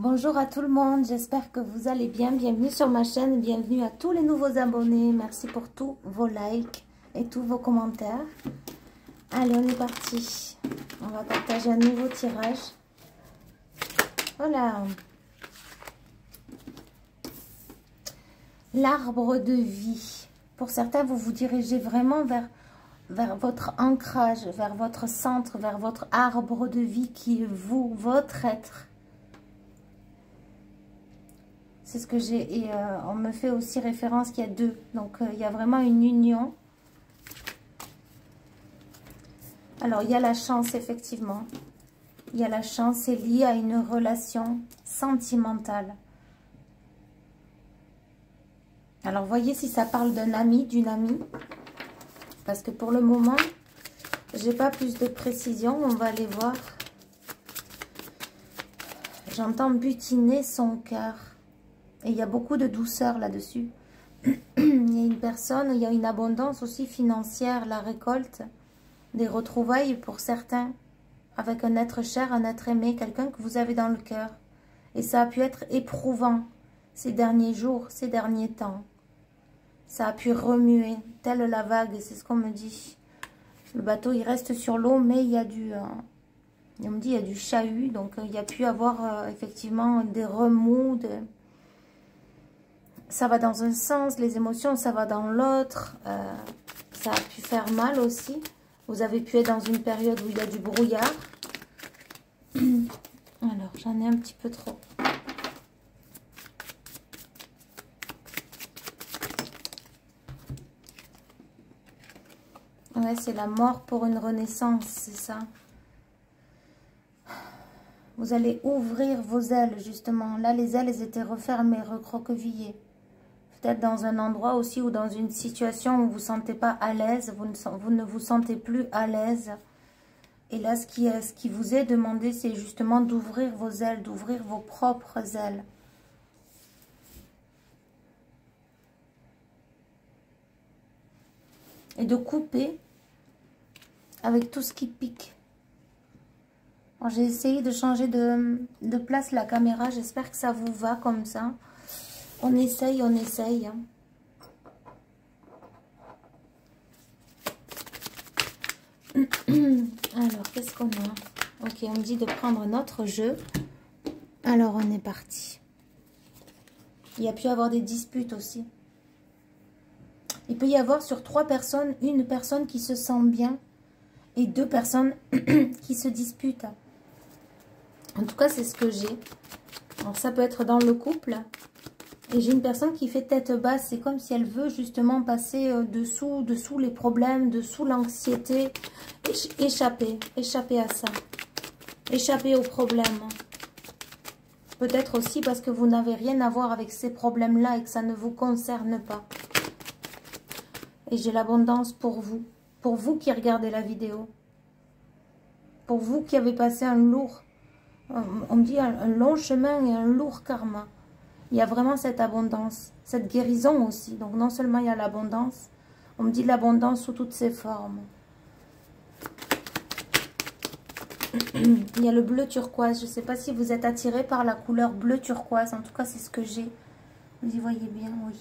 Bonjour à tout le monde, j'espère que vous allez bien. Bienvenue sur ma chaîne, bienvenue à tous les nouveaux abonnés. Merci pour tous vos likes et tous vos commentaires. Allez, on est parti. On va partager un nouveau tirage. Voilà. L'arbre de vie. Pour certains, vous vous dirigez vraiment vers votre ancrage, vers votre centre, vers votre arbre de vie qui est vous, votre être. C'est ce que j'ai, et on me fait aussi référence qu'il y a deux. Donc, il y a vraiment une union. Alors, il y a la chance, effectivement. Il y a la chance, c'est lié à une relation sentimentale. Alors, voyez si ça parle d'un ami, d'une amie. Parce que pour le moment, j'ai pas plus de précision. On va aller voir. J'entends butiner son cœur. Et il y a beaucoup de douceur là-dessus. Il y a une personne, il y a une abondance aussi financière, la récolte, des retrouvailles pour certains, avec un être cher, un être aimé, quelqu'un que vous avez dans le cœur. Et ça a pu être éprouvant ces derniers jours, ces derniers temps. Ça a pu remuer, telle la vague, c'est ce qu'on me dit. Le bateau, il reste sur l'eau, mais il y a on me dit, il y a du chahut, donc il y a pu avoir effectivement des remous, ça va dans un sens, les émotions, ça va dans l'autre. Ça a pu faire mal aussi. Vous avez pu être dans une période où il y a du brouillard. Alors, j'en ai un petit peu trop. Ouais, c'est la mort pour une renaissance, c'est ça. Vous allez ouvrir vos ailes, justement. Là, les ailes, elles étaient refermées, recroquevillées. Peut-être dans un endroit aussi ou dans une situation où vous ne vous sentez pas à l'aise, vous ne vous sentez plus à l'aise. Et là, ce qui vous est demandé, c'est justement d'ouvrir vos ailes, d'ouvrir vos propres ailes. Et de couper avec tout ce qui pique. J'ai essayé de changer de place la caméra, j'espère que ça vous va comme ça. On essaye, on essaye. Alors, qu'est-ce qu'on a? Ok, on me dit de prendre notre jeu. Alors, on est parti. Il y a pu y avoir des disputes aussi. Il peut y avoir sur 3 personnes, une personne qui se sent bien et 2 personnes qui se disputent. En tout cas, c'est ce que j'ai. Alors, ça peut être dans le couple. Et j'ai une personne qui fait tête basse. C'est comme si elle veut justement passer dessous les problèmes, dessous l'anxiété. Échapper à ça. Échapper aux problèmes. Peut-être aussi parce que vous n'avez rien à voir avec ces problèmes-là et que ça ne vous concerne pas. Et j'ai l'abondance pour vous. Pour vous qui regardez la vidéo. Pour vous qui avez passé un lourd, on me dit un long chemin et un lourd karma. Il y a vraiment cette abondance, cette guérison aussi. Donc non seulement il y a l'abondance, on me dit l'abondance sous toutes ses formes. Il y a le bleu turquoise. Je ne sais pas si vous êtes attiré par la couleur bleu turquoise. En tout cas, c'est ce que j'ai. Vous y voyez bien, oui.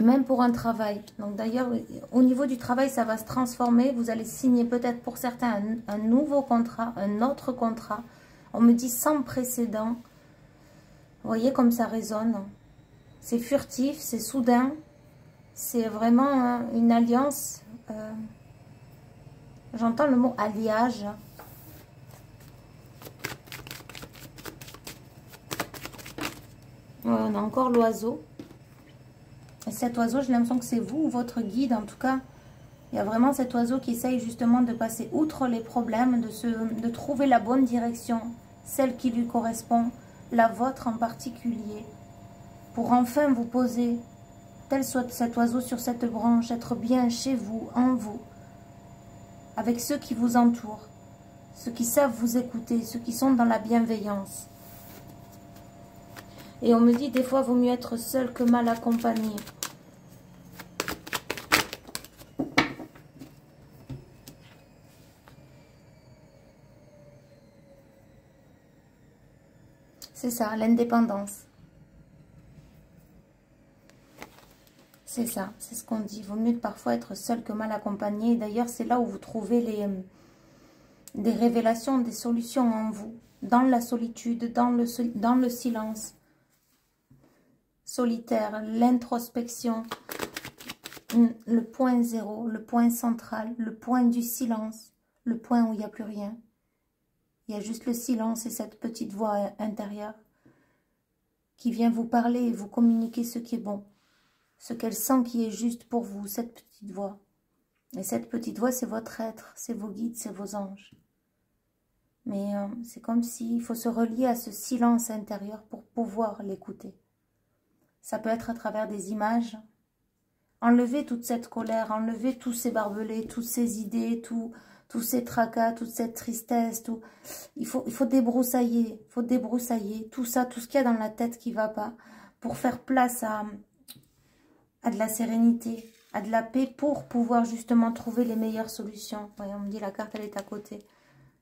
Même pour un travail. Donc d'ailleurs, au niveau du travail, ça va se transformer. Vous allez signer peut-être pour certains un nouveau contrat, un autre contrat. On me dit sans précédent. Vous voyez comme ça résonne. C'est furtif, c'est soudain. C'est vraiment une alliance. J'entends le mot alliage. On a encore l'oiseau. Et cet oiseau, j'ai l'impression que c'est vous ou votre guide. En tout cas, il y a vraiment cet oiseau qui essaye justement de passer outre les problèmes, de trouver la bonne direction, celle qui lui correspond, la vôtre en particulier, pour enfin vous poser, tel soit cet oiseau sur cette branche, être bien chez vous, en vous, avec ceux qui vous entourent, ceux qui savent vous écouter, ceux qui sont dans la bienveillance. Et on me dit, des fois, vaut mieux être seul que mal accompagné. C'est ça, l'indépendance. C'est ça, c'est ce qu'on dit. Il vaut mieux parfois être seul que mal accompagné. D'ailleurs, c'est là où vous trouvez des révélations, des solutions en vous. Dans la solitude, dans le silence solitaire, l'introspection, le point zéro, le point central, le point du silence, le point où il n'y a plus rien. Il y a juste le silence et cette petite voix intérieure qui vient vous parler et vous communiquer ce qui est bon. Ce qu'elle sent qui est juste pour vous, cette petite voix. Et cette petite voix, c'est votre être, c'est vos guides, c'est vos anges. Mais c'est comme s'il faut se relier à ce silence intérieur pour pouvoir l'écouter. Ça peut être à travers des images. Enlevez toute cette colère, enlevez tous ces barbelés, toutes ces idées, tous ces tracas, toute cette tristesse. Il faut débroussailler, tout ça, tout ce qu'il y a dans la tête qui ne va pas, pour faire place à de la sérénité, à de la paix, pour pouvoir justement trouver les meilleures solutions. Voyez, on me dit la carte, elle est à côté.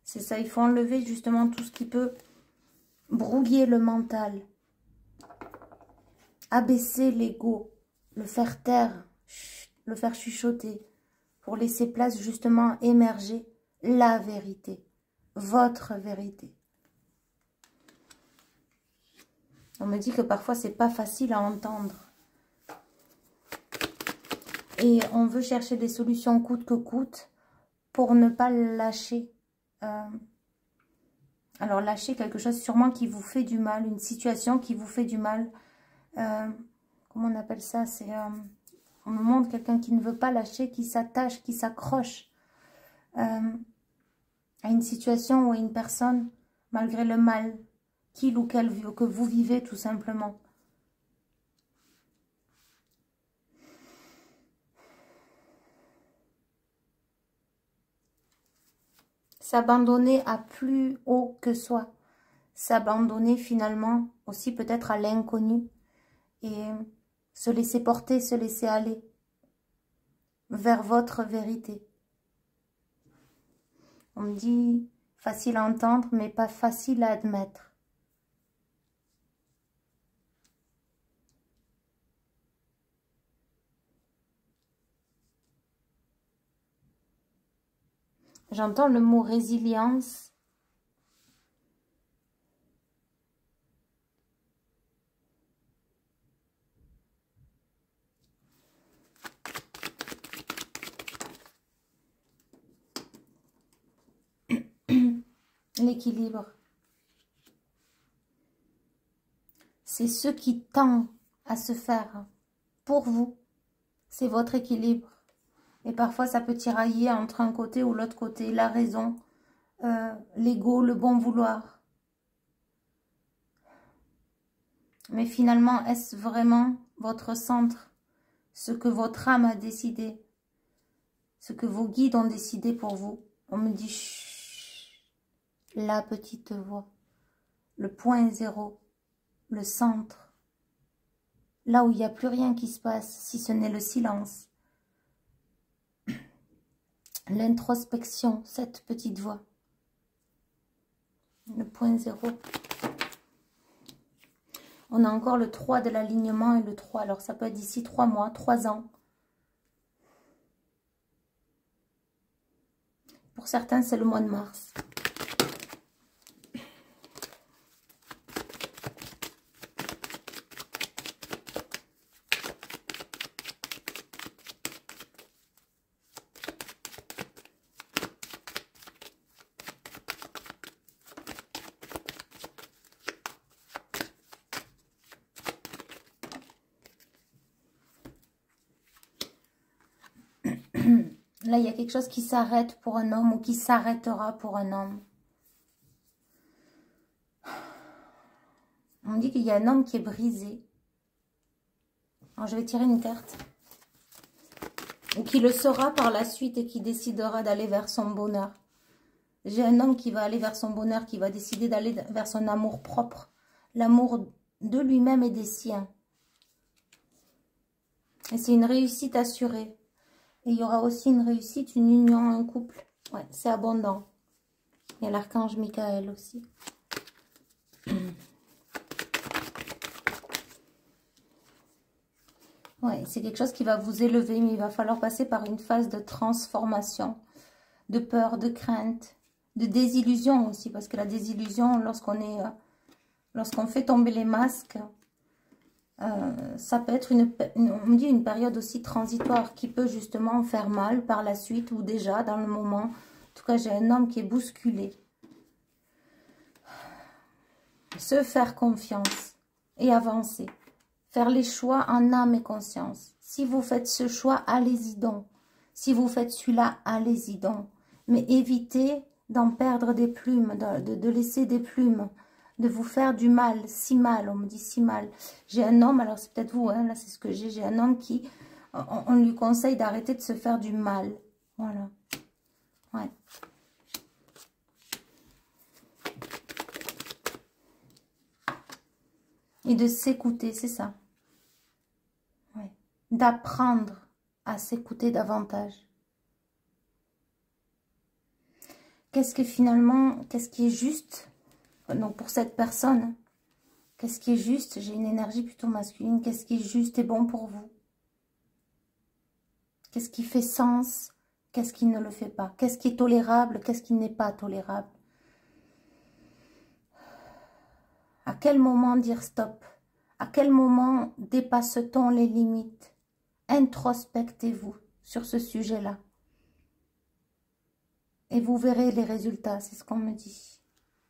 C'est ça, il faut enlever justement tout ce qui peut brouiller le mental, abaisser l'ego, le faire taire, le faire chuchoter, pour laisser place justement à émerger la vérité, votre vérité. On me dit que parfois c'est pas facile à entendre. Et on veut chercher des solutions coûte que coûte pour ne pas lâcher. Alors lâcher quelque chose sûrement qui vous fait du mal, une situation qui vous fait du mal. Comment on appelle ça? C'est on me montre quelqu'un qui ne veut pas lâcher, qui s'attache, qui s'accroche à une situation ou à une personne, malgré le mal qu'il ou qu'elle que vous vivez tout simplement. S'abandonner à plus haut que soi. S'abandonner finalement aussi peut-être à l'inconnu. Et se laisser porter, se laisser aller vers votre vérité. On me dit facile à entendre, mais pas facile à admettre. J'entends le mot résilience. L'équilibre. C'est ce qui tend à se faire pour vous. C'est votre équilibre. Et parfois, ça peut tirailler entre un côté ou l'autre côté. La raison, l'ego, le bon vouloir. Mais finalement, est-ce vraiment votre centre? Ce que votre âme a décidé? Ce que vos guides ont décidé pour vous? On me dit, chut, la petite voix. Le point zéro. Le centre. Là où il n'y a plus rien qui se passe, si ce n'est le silence. L'introspection, cette petite voix. Le point zéro. On a encore le 3 de l'alignement et le 3. Alors ça peut être d'ici 3 mois, 3 ans. Pour certains, c'est le mois de mars. Là, il y a quelque chose qui s'arrête pour un homme ou qui s'arrêtera pour un homme. On me dit qu'il y a un homme qui est brisé. Alors, je vais tirer une carte. Ou qui le sera par la suite et qui décidera d'aller vers son bonheur. J'ai un homme qui va aller vers son bonheur, qui va décider d'aller vers son amour propre. L'amour de lui-même et des siens. Et c'est une réussite assurée. Et il y aura aussi une réussite, une union, un couple. Ouais, c'est abondant. Il y a l'archange Michael aussi. ouais, c'est quelque chose qui va vous élever, mais il va falloir passer par une phase de transformation, de peur, de crainte, de désillusion aussi, parce que la désillusion, lorsqu'on fait tomber les masques, ça peut être on me dit une période aussi transitoire qui peut justement faire mal par la suite ou déjà dans le moment. En tout cas, j'ai un homme qui est bousculé. Se faire confiance et avancer. Faire les choix en âme et conscience. Si vous faites ce choix, allez-y donc. Si vous faites celui-là, allez-y donc. Mais évitez d'en perdre des plumes, de laisser des plumes, de vous faire du mal, si mal, on me dit si mal. J'ai un homme, alors c'est peut-être vous, hein, là c'est ce que j'ai un homme qui, on lui conseille d'arrêter de se faire du mal. Voilà. Ouais. Et de s'écouter, c'est ça. Ouais. D'apprendre à s'écouter davantage. Qu'est-ce que finalement, qu'est-ce qui est juste? Donc pour cette personne, qu'est-ce qui est juste? J'ai une énergie plutôt masculine. Qu'est-ce qui est juste et bon pour vous? Qu'est-ce qui fait sens? Qu'est-ce qui ne le fait pas? Qu'est-ce qui est tolérable? Qu'est-ce qui n'est pas tolérable? À quel moment dire stop? À quel moment dépasse-t-on les limites? Introspectez-vous sur ce sujet-là. Et vous verrez les résultats, c'est ce qu'on me dit.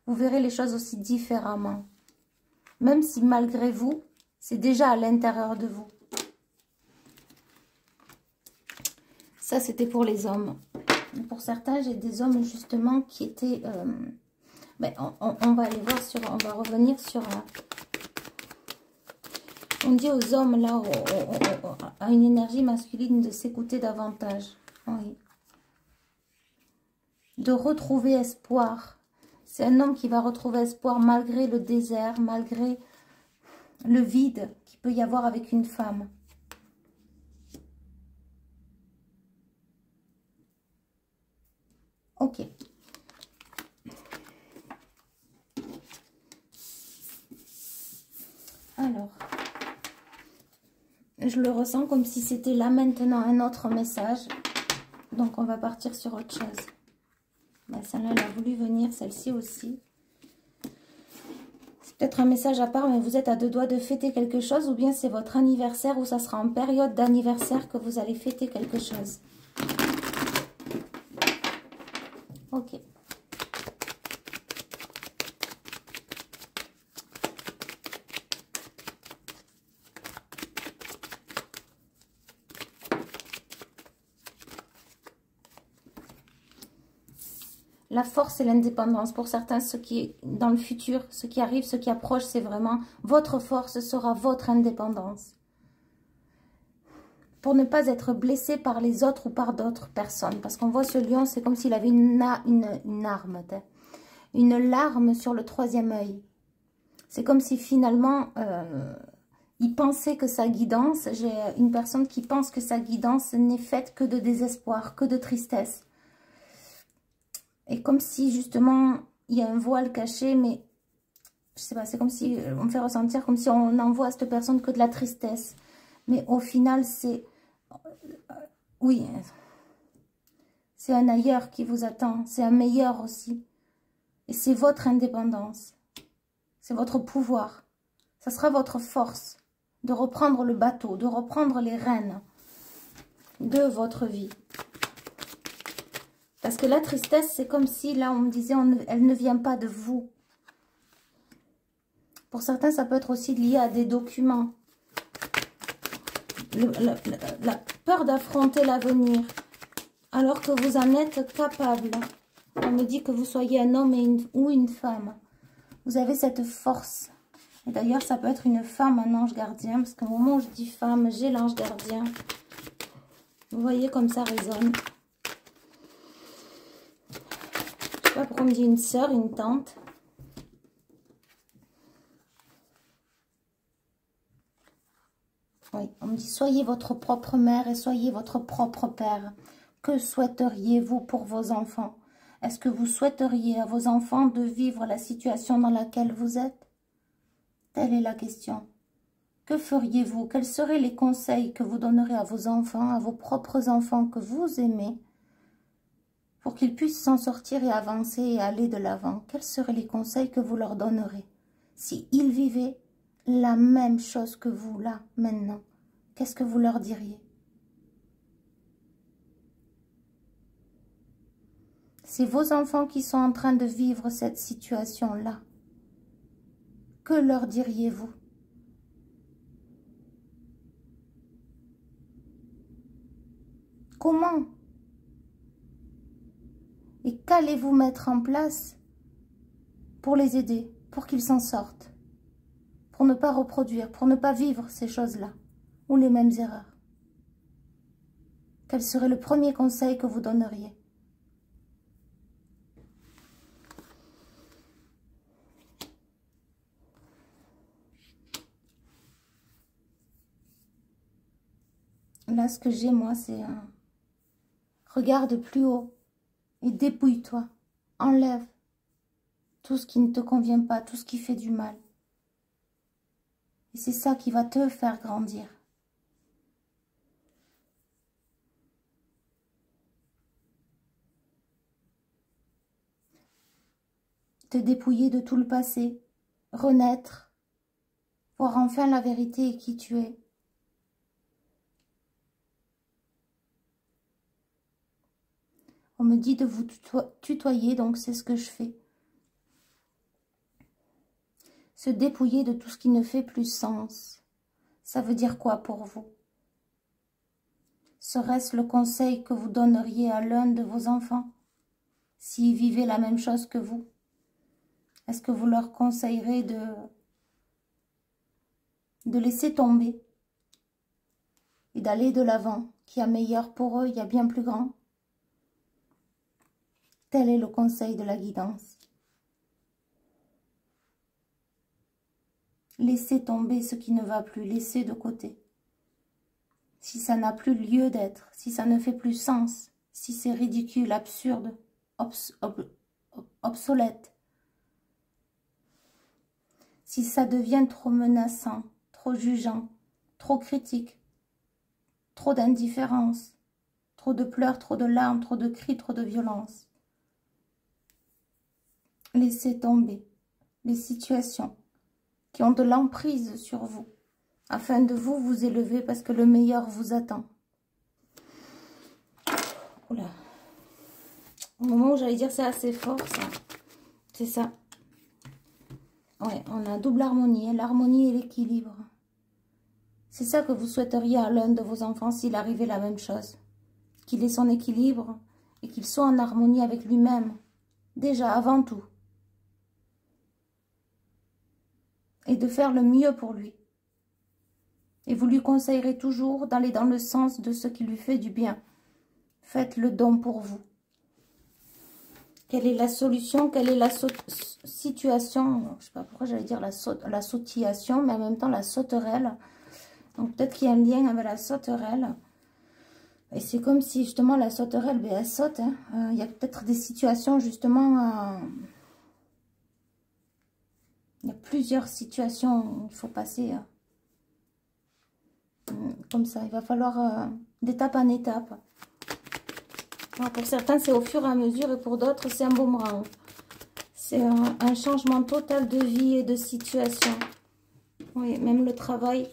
Vous verrez les choses aussi différemment. Même si malgré vous, c'est déjà à l'intérieur de vous. Ça, c'était pour les hommes. Pour certains, j'ai des hommes justement qui étaient... ben, on va aller voir sur... On va revenir sur... on dit aux hommes, là, à une énergie masculine de s'écouter davantage. Oui. De retrouver espoir. C'est un homme qui va retrouver espoir malgré le désert, malgré le vide qu'il peut y avoir avec une femme. Ok. Alors, je le ressens comme si c'était là maintenant un autre message. Donc, on va partir sur autre chose. Ben, celle-là, elle a voulu venir, celle-ci aussi. C'est peut-être un message à part, mais vous êtes à deux doigts de fêter quelque chose, ou bien c'est votre anniversaire, ou ça sera en période d'anniversaire que vous allez fêter quelque chose. Ok. La force et l'indépendance. Pour certains, ce qui est dans le futur, ce qui arrive, ce qui approche, c'est vraiment votre force sera votre indépendance. Pour ne pas être blessé par les autres ou par d'autres personnes. Parce qu'on voit ce lion, c'est comme s'il avait une arme. Une larme sur le troisième œil. C'est comme si finalement, il pensait que sa guidance, j'ai une personne qui pense que sa guidance n'est faite que de désespoir, que de tristesse. Et comme si justement, il y a un voile caché, mais je sais pas, c'est comme si on me fait ressentir comme si on envoie à cette personne que de la tristesse. Mais au final, c'est... oui, c'est un ailleurs qui vous attend, c'est un meilleur aussi. Et c'est votre indépendance, c'est votre pouvoir. Ça sera votre force de reprendre le bateau, de reprendre les rênes de votre vie. Parce que la tristesse, c'est comme si, là, on me disait, elle ne vient pas de vous. Pour certains, ça peut être aussi lié à des documents. La peur d'affronter l'avenir, alors que vous en êtes capable. On me dit que vous soyez un homme ou une femme. Vous avez cette force. Et d'ailleurs, ça peut être une femme, un ange gardien. Parce qu'au moment où je dis femme, j'ai l'ange gardien. Vous voyez comme ça résonne. Je sais pas pourquoi on me dit une sœur, une tante. Oui, on me dit soyez votre propre mère et soyez votre propre père. Que souhaiteriez-vous pour vos enfants? Est-ce que vous souhaiteriez à vos enfants de vivre la situation dans laquelle vous êtes? Telle est la question. Que feriez-vous? Quels seraient les conseils que vous donnerez à vos enfants, à vos propres enfants que vous aimez, pour qu'ils puissent s'en sortir et avancer et aller de l'avant? Quels seraient les conseils que vous leur donnerez? Si ils vivaient la même chose que vous, là, maintenant, qu'est-ce que vous leur diriez? C'est vos enfants qui sont en train de vivre cette situation-là. Que leur diriez-vous? Comment? Et qu'allez-vous mettre en place pour les aider, pour qu'ils s'en sortent, pour ne pas reproduire, pour ne pas vivre ces choses-là, ou les mêmes erreurs? Quel serait le premier conseil que vous donneriez? Là, ce que j'ai, moi, c'est un... Regarde plus haut et dépouille-toi. Enlève tout ce qui ne te convient pas, tout ce qui fait du mal. Et c'est ça qui va te faire grandir. Te dépouiller de tout le passé, renaître, voir enfin la vérité et qui tu es. On me dit de vous tutoyer, donc c'est ce que je fais. Se dépouiller de tout ce qui ne fait plus sens. Ça veut dire quoi pour vous? Serait-ce le conseil que vous donneriez à l'un de vos enfants, s'ils vivaient la même chose que vous? Est-ce que vous leur conseillerez de laisser tomber et d'aller de l'avant, qu'il y a meilleur pour eux, il y a bien plus grand? Tel est le conseil de la guidance. Laissez tomber ce qui ne va plus, laissez de côté. Si ça n'a plus lieu d'être, si ça ne fait plus sens, si c'est ridicule, absurde, obsolète, si ça devient trop menaçant, trop jugeant, trop critique, trop d'indifférence, trop de pleurs, trop de larmes, trop de cris, trop de violence. Laissez tomber les situations qui ont de l'emprise sur vous, afin de vous élever parce que le meilleur vous attend. Oula. Au moment où j'allais dire c'est assez fort, ça. C'est ça. Ouais, on a double harmonie, hein, l'harmonie et l'équilibre. C'est ça que vous souhaiteriez à l'un de vos enfants s'il arrivait la même chose. Qu'il ait son équilibre et qu'il soit en harmonie avec lui-même. Déjà, avant tout. Et de faire le mieux pour lui. Et vous lui conseillerez toujours d'aller dans le sens de ce qui lui fait du bien. Faites le don pour vous. Quelle est la solution? Quelle est la situation? Je ne sais pas pourquoi j'allais dire la sautillation, mais en même temps la sauterelle. Donc peut-être qu'il y a un lien avec la sauterelle. Et c'est comme si justement la sauterelle, ben, elle saute. Hein. Il y a peut-être des situations justement... il y a plusieurs situations où il faut passer comme ça. Il va falloir d'étape en étape. Alors, pour certains, c'est au fur et à mesure et pour d'autres, c'est un boomerang. C'est un changement total de vie et de situation. Oui, même le travail.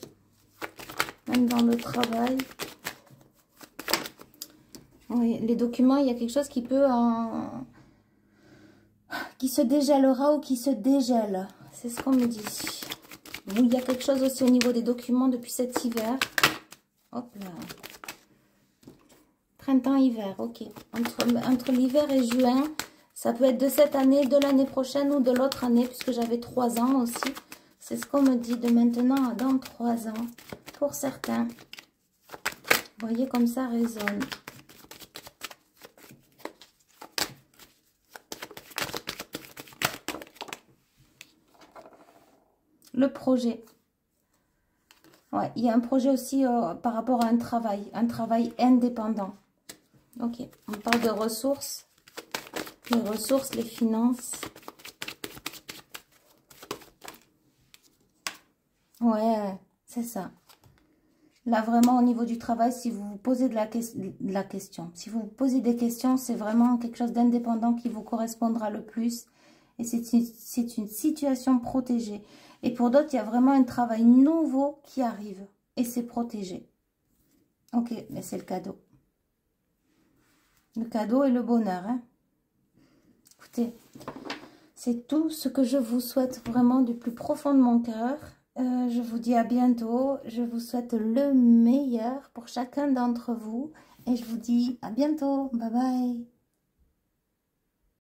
Même dans le travail. Oui, les documents, il y a quelque chose qui peut qui se dégèlera ou qui se dégèle. C'est ce qu'on me dit. Bon, il y a quelque chose aussi au niveau des documents depuis cet hiver. Hop là. Printemps-hiver, ok. Entre l'hiver et juin, ça peut être de cette année, de l'année prochaine ou de l'autre année, puisque j'avais 3 ans aussi. C'est ce qu'on me dit de maintenant à dans 3 ans, pour certains. Vous voyez comme ça résonne. Le projet. Ouais, il y a un projet aussi par rapport à un travail indépendant. Ok, on parle de ressources. Les ressources, les finances. Ouais, C'est ça. Là, vraiment, au niveau du travail, si vous vous posez de la question, si vous vous posez des questions, c'est vraiment quelque chose d'indépendant qui vous correspondra le plus. Et c'est une situation protégée. Et pour d'autres, il y a vraiment un travail nouveau qui arrive. Et c'est protégé. Ok, mais c'est le cadeau. Le cadeau et le bonheur. Hein. Écoutez, c'est tout ce que je vous souhaite vraiment du plus profond de mon cœur. Je vous dis à bientôt. Je vous souhaite le meilleur pour chacun d'entre vous. Et je vous dis à bientôt. Bye bye.